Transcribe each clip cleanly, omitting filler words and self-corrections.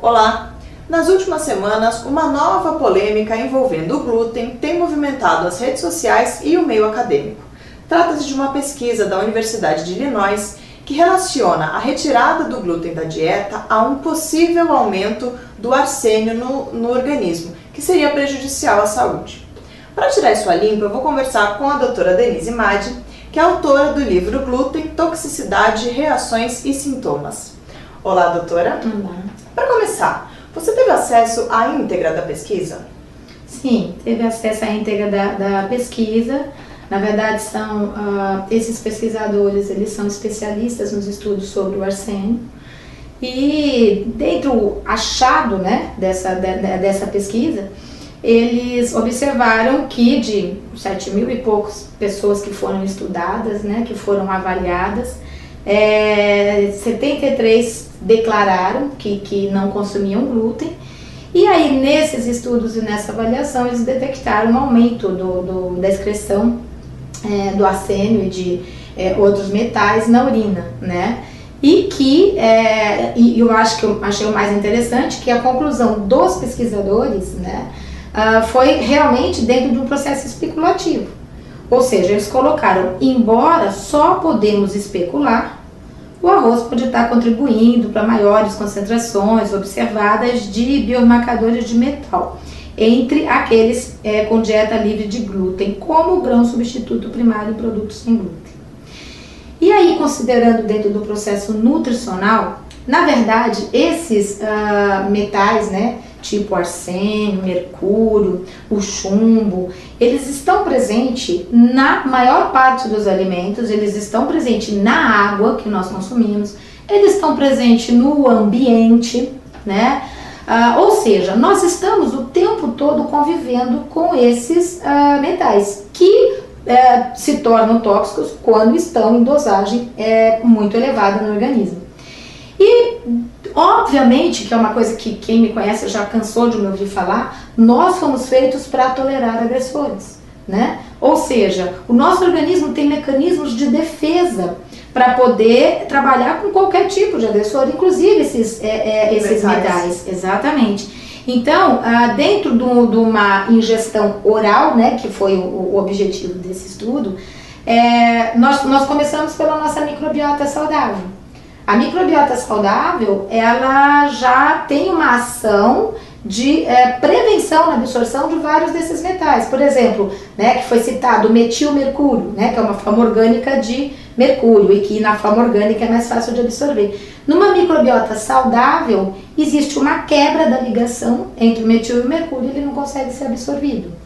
Olá! Nas últimas semanas, uma nova polêmica envolvendo o glúten tem movimentado as redes sociais e o meio acadêmico. Trata-se de uma pesquisa da Universidade de Illinois que relaciona a retirada do glúten da dieta a um possível aumento do arsênio no organismo, que seria prejudicial à saúde. Para tirar isso a limpo, eu vou conversar com a doutora Denise Madi, que é autora do livro Glúten, Toxicidade, Reações e Sintomas. Olá, doutora. Olá. Para começar, você teve acesso à íntegra da pesquisa? Sim, teve acesso à íntegra da pesquisa. Na verdade, esses pesquisadores, eles são especialistas nos estudos sobre o arsênio. E dentro do achado, né, dessa pesquisa, eles observaram que de 7.000 e poucas pessoas que foram estudadas, né, que foram avaliadas, 73 declararam que não consumiam glúten. E aí, nesses estudos e nessa avaliação, eles detectaram um aumento da excreção do arsênio e de outros metais na urina, né? E eu acho que eu achei o mais interessante, que a conclusão dos pesquisadores, né, foi realmente dentro de um processo especulativo. Ou seja, eles colocaram, embora só podemos especular, o arroz pode estar contribuindo para maiores concentrações observadas de biomarcadores de metal entre aqueles com dieta livre de glúten, como o grão substituto primário e produtos sem glúten. E aí, considerando dentro do processo nutricional, na verdade, esses metais, né, tipo arsênio, mercúrio, o chumbo, eles estão presentes na maior parte dos alimentos, eles estão presentes na água que nós consumimos, eles estão presentes no ambiente, né? Ou seja, nós estamos o tempo todo convivendo com esses metais que se tornam tóxicos quando estão em dosagem muito elevada no organismo. E obviamente que é uma coisa que quem me conhece já cansou de me ouvir falar, nós fomos feitos para tolerar agressores, né? Ou seja, o nosso organismo tem mecanismos de defesa para poder trabalhar com qualquer tipo de agressor, inclusive esses metais. Exatamente. Então, dentro de uma ingestão oral, né, que foi o objetivo desse estudo, nós começamos pela nossa microbiota saudável. A microbiota saudável, ela já tem uma ação de prevenção na absorção de vários desses metais. Por exemplo, né, que foi citado o metilmercúrio, né, que é uma forma orgânica de mercúrio e que na forma orgânica é mais fácil de absorver. Numa microbiota saudável, existe uma quebra da ligação entre o metil e o mercúrio e ele não consegue ser absorvido.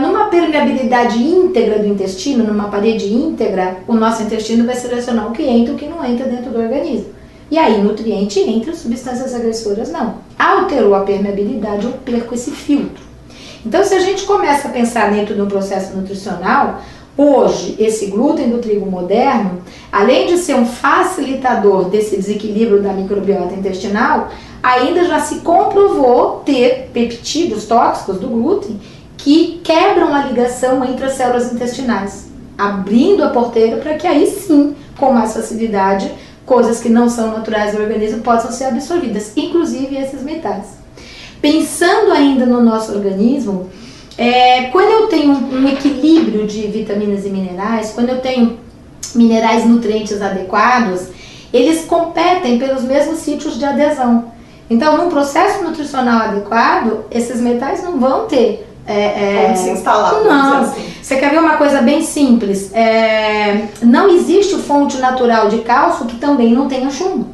Numa permeabilidade íntegra do intestino, numa parede íntegra, o nosso intestino vai selecionar o que entra e o que não entra dentro do organismo. E aí, nutriente entra, substâncias agressoras não. Alterou a permeabilidade, eu perco esse filtro. Então, se a gente começa a pensar dentro de um processo nutricional, hoje, esse glúten do trigo moderno, além de ser um facilitador desse desequilíbrio da microbiota intestinal, ainda já se comprovou ter peptídeos tóxicos do glúten que quebram a ligação entre as células intestinais, abrindo a porteira para que aí sim, com mais facilidade, coisas que não são naturais do organismo possam ser absorvidas, inclusive esses metais. Pensando ainda no nosso organismo, quando eu tenho um equilíbrio de vitaminas e minerais, quando eu tenho minerais nutrientes adequados, eles competem pelos mesmos sítios de adesão. Então, num processo nutricional adequado, esses metais não vão ter como se instalar? Não. Assim. Você quer ver uma coisa bem simples? Não existe fonte natural de cálcio que também não tenha chumbo,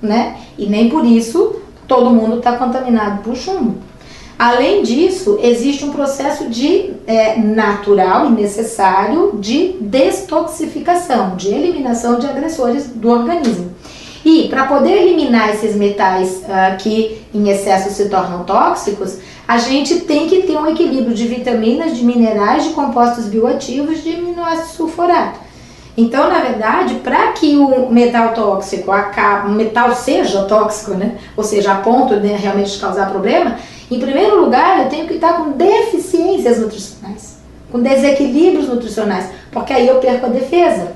né? E nem por isso todo mundo está contaminado por chumbo. Além disso, existe um processo natural e necessário de destoxificação, de eliminação de agressores do organismo. E para poder eliminar esses metais que em excesso se tornam tóxicos, a gente tem que ter um equilíbrio de vitaminas, de minerais, de compostos bioativos, de aminoácido sulfurato. Então, na verdade, para que o metal tóxico, o metal seja tóxico, né, ou seja, a ponto de realmente causar problema, em primeiro lugar eu tenho que estar com deficiências nutricionais, com desequilíbrios nutricionais, porque aí eu perco a defesa.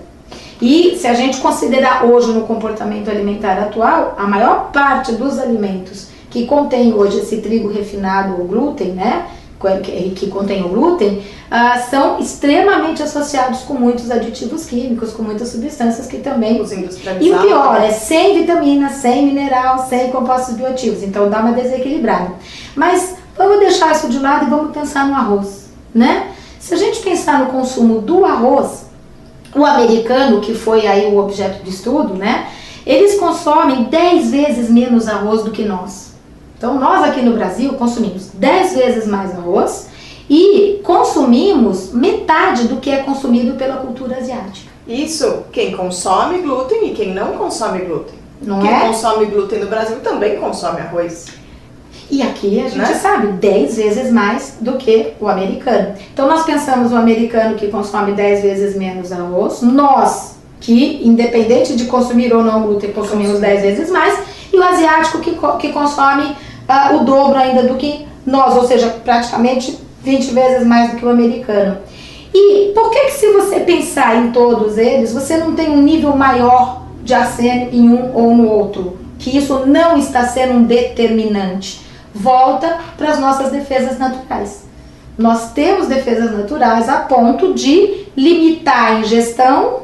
E se a gente considerar hoje no comportamento alimentar atual, a maior parte dos alimentos que contém hoje esse trigo refinado ou glúten, né, que contém o glúten, são extremamente associados com muitos aditivos químicos, com muitas substâncias que também... Os industrializados. E o pior, é sem vitamina, sem mineral, sem compostos bioativos, então dá uma desequilibrada. Mas vamos deixar isso de lado e vamos pensar no arroz, né? Se a gente pensar no consumo do arroz, o americano, que foi aí o objeto de estudo, né? Eles consomem 10 vezes menos arroz do que nós. Então, nós aqui no Brasil consumimos 10 vezes mais arroz e consumimos metade do que é consumido pela cultura asiática. Isso quem consome glúten e quem não consome glúten. Não quem é? consome glúten no Brasil também consome arroz. E aqui a gente Né? sabe, 10 vezes mais do que o americano. Então nós pensamos o americano que consome 10 vezes menos arroz, nós que, independente de consumir ou não glúten, consumimos 10 vezes mais, e o asiático que consome o dobro ainda do que nós, ou seja, praticamente 20 vezes mais do que o americano. E por que se você pensar em todos eles, você não tem um nível maior de arsênio em um ou no outro? Que isso não está sendo um determinante. Volta para as nossas defesas naturais. Nós temos defesas naturais a ponto de limitar a ingestão,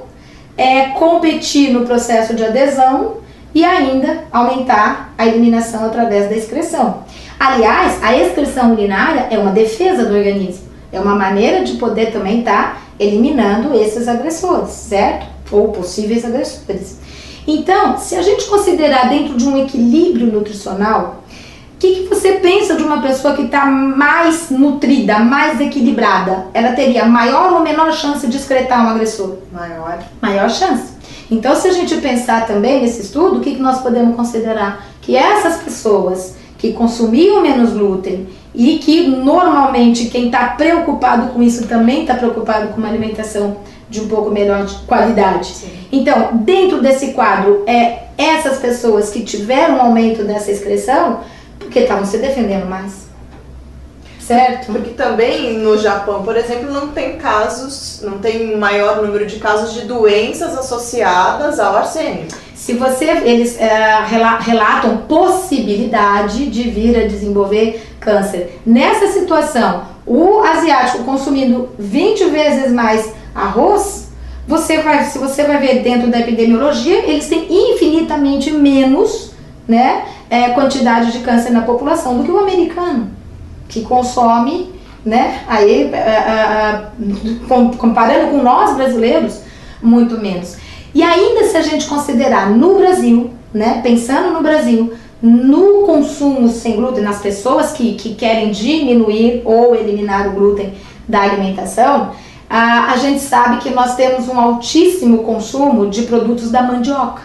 competir no processo de adesão e ainda aumentar a eliminação através da excreção. Aliás, a excreção urinária é uma defesa do organismo. É uma maneira de poder também estar eliminando esses agressores, certo? Ou possíveis agressores. Então, se a gente considerar dentro de um equilíbrio nutricional, o que você pensa de uma pessoa que está mais nutrida, mais equilibrada? Ela teria maior ou menor chance de excretar um agressor? Maior. Maior chance. Então, se a gente pensar também nesse estudo, o que nós podemos considerar? Que essas pessoas que consumiam menos glúten e que normalmente quem está preocupado com isso também está preocupado com uma alimentação de um pouco melhor de qualidade. Sim. Então, dentro desse quadro, essas pessoas que tiveram um aumento dessa excreção, porque estavam se defendendo mais. Certo? Porque também no Japão, por exemplo, não tem maior número de casos de doenças associadas ao arsênio. Eles relatam possibilidade de vir a desenvolver câncer. Nessa situação, o asiático consumindo 20 vezes mais arroz, se você vai ver dentro da epidemiologia, eles têm infinitamente menos, né, quantidade de câncer na população do que o americano, que consome, né, aí, comparando com nós brasileiros, muito menos. E ainda se a gente considerar no Brasil, né, pensando no Brasil, no consumo sem glúten, nas pessoas que querem diminuir ou eliminar o glúten da alimentação, a gente sabe que nós temos um altíssimo consumo de produtos da mandioca,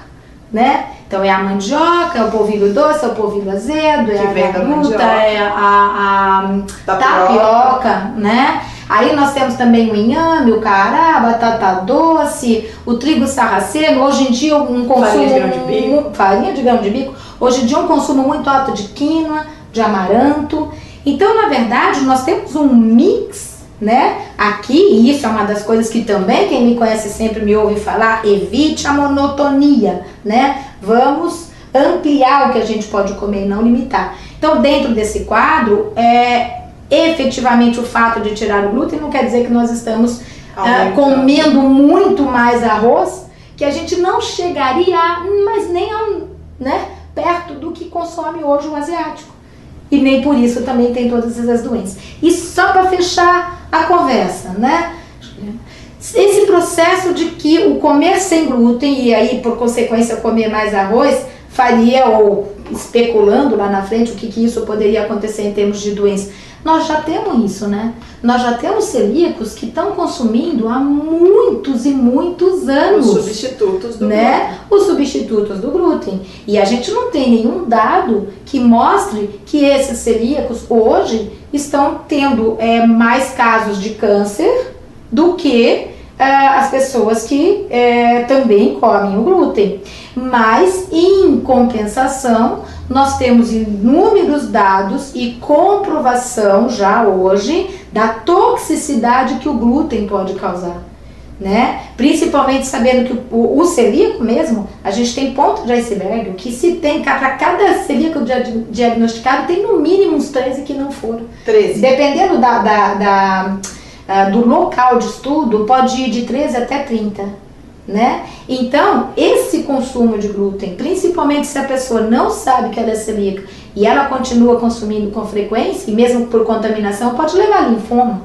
né? Então é a mandioca, é o polvilho doce, é o polvilho azedo, é a garuta, é a tapioca, né? Aí nós temos também o inhame, o cará, a batata doce, o trigo sarraceno. Hoje em dia um consumo... Farinha de grão de bico. Hoje em dia um consumo muito alto de quinoa, de amaranto. Então, na verdade, nós temos um mix, né? Aqui, e isso é uma das coisas que também quem me conhece sempre me ouve falar, evite a monotonia, né? Vamos ampliar o que a gente pode comer e não limitar. Então, dentro desse quadro, efetivamente o fato de tirar o glúten não quer dizer que nós estamos comendo muito mais arroz, que a gente não chegaria, mas nem perto do que consome hoje o asiático. E nem por isso também tem todas essas doenças. E só para fechar a conversa, né? Esse processo de que o comer sem glúten e aí por consequência comer mais arroz faria, ou especulando lá na frente o que isso poderia acontecer em termos de doença. Nós já temos isso, né? Nós já temos celíacos que estão consumindo há muitos e muitos anos. Os substitutos do glúten. Os substitutos do glúten. E a gente não tem nenhum dado que mostre que esses celíacos hoje estão tendo mais casos de câncer do que as pessoas que também comem o glúten. Mas, em compensação, nós temos inúmeros dados e comprovação já hoje da toxicidade que o glúten pode causar. né? Principalmente sabendo que o celíaco mesmo, a gente tem ponto de iceberg, que se tem, para cada celíaco diagnosticado, tem no mínimo uns 13 que não foram. 13. Dependendo do local de estudo, pode ir de 13 até 30, né? Então, esse consumo de glúten, principalmente se a pessoa não sabe que ela é celíaca e ela continua consumindo com frequência, e mesmo por contaminação, pode levar a linfoma.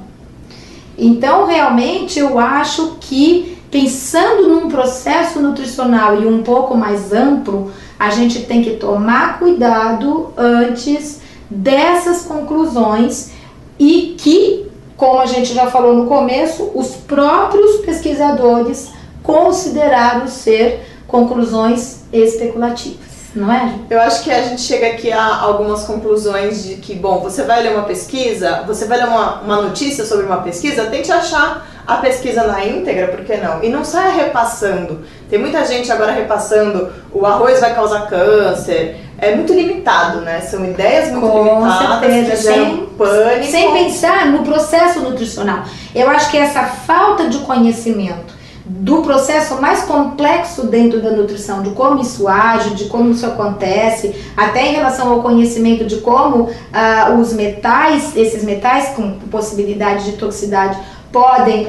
Então, realmente, eu acho que pensando num processo nutricional e um pouco mais amplo, a gente tem que tomar cuidado antes dessas conclusões e que, como a gente já falou no começo, os próprios pesquisadores consideraram ser conclusões especulativas. Não é? Eu acho que a gente chega aqui a algumas conclusões de que, bom, você vai ler uma pesquisa, você vai ler uma notícia sobre uma pesquisa, tente achar a pesquisa na íntegra, por que não? E não saia repassando. Tem muita gente agora repassando, o arroz vai causar câncer. É muito limitado, né? São ideias muito limitadas, que geram pânico. Sem pensar no processo nutricional. Eu acho que essa falta de conhecimento do processo mais complexo dentro da nutrição, de como isso age, de como isso acontece, até em relação ao conhecimento de como os metais, esses metais com possibilidade de toxicidade, podem,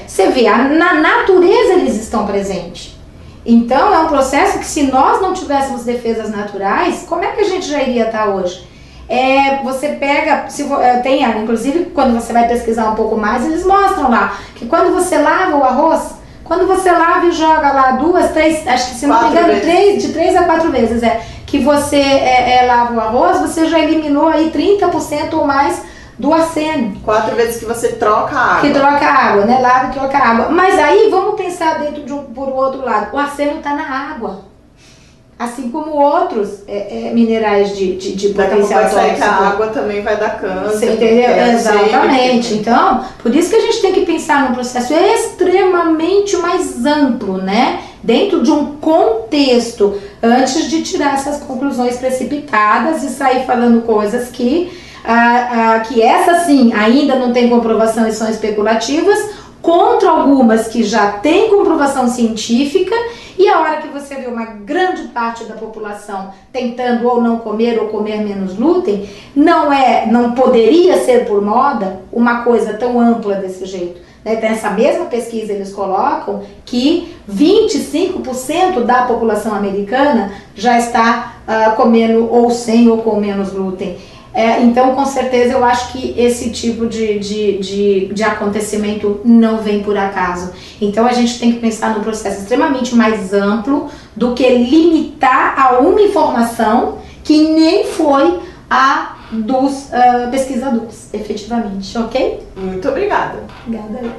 você vê, na natureza eles estão presentes. Então é um processo que, se nós não tivéssemos defesas naturais, como é que a gente já iria estar hoje? Você pega, inclusive quando você vai pesquisar um pouco mais, eles mostram lá que quando você lava o arroz, quando você lava e joga lá 2, 3, acho que se não me engano, de 3 a 4 vezes, que você lava o arroz, você já eliminou aí 30% ou mais do arsênio. 4 vezes que você troca a água. Que troca a água, né? Lava e troca a água. Mas aí vamos pensar dentro por outro lado. O arsênio está na água. Assim como outros minerais de potencial tóxico. Que a água também vai dar câncer. Você entendeu? Exatamente. Então, por isso que a gente tem que pensar num processo extremamente mais amplo, né? Dentro de um contexto, antes de tirar essas conclusões precipitadas e sair falando coisas que essas sim ainda não tem comprovação e são especulativas, contra algumas que já têm comprovação científica, e a hora que você vê uma grande parte da população tentando ou não comer ou comer menos glúten, não poderia ser por moda uma coisa tão ampla desse jeito. Nessa mesma pesquisa eles colocam que 25% da população americana já está comendo ou sem ou com menos glúten. Então, com certeza, eu acho que esse tipo de acontecimento não vem por acaso. Então, a gente tem que pensar num processo extremamente mais amplo do que limitar a uma informação que nem foi a dos pesquisadores, efetivamente, ok? Muito obrigada. Obrigada.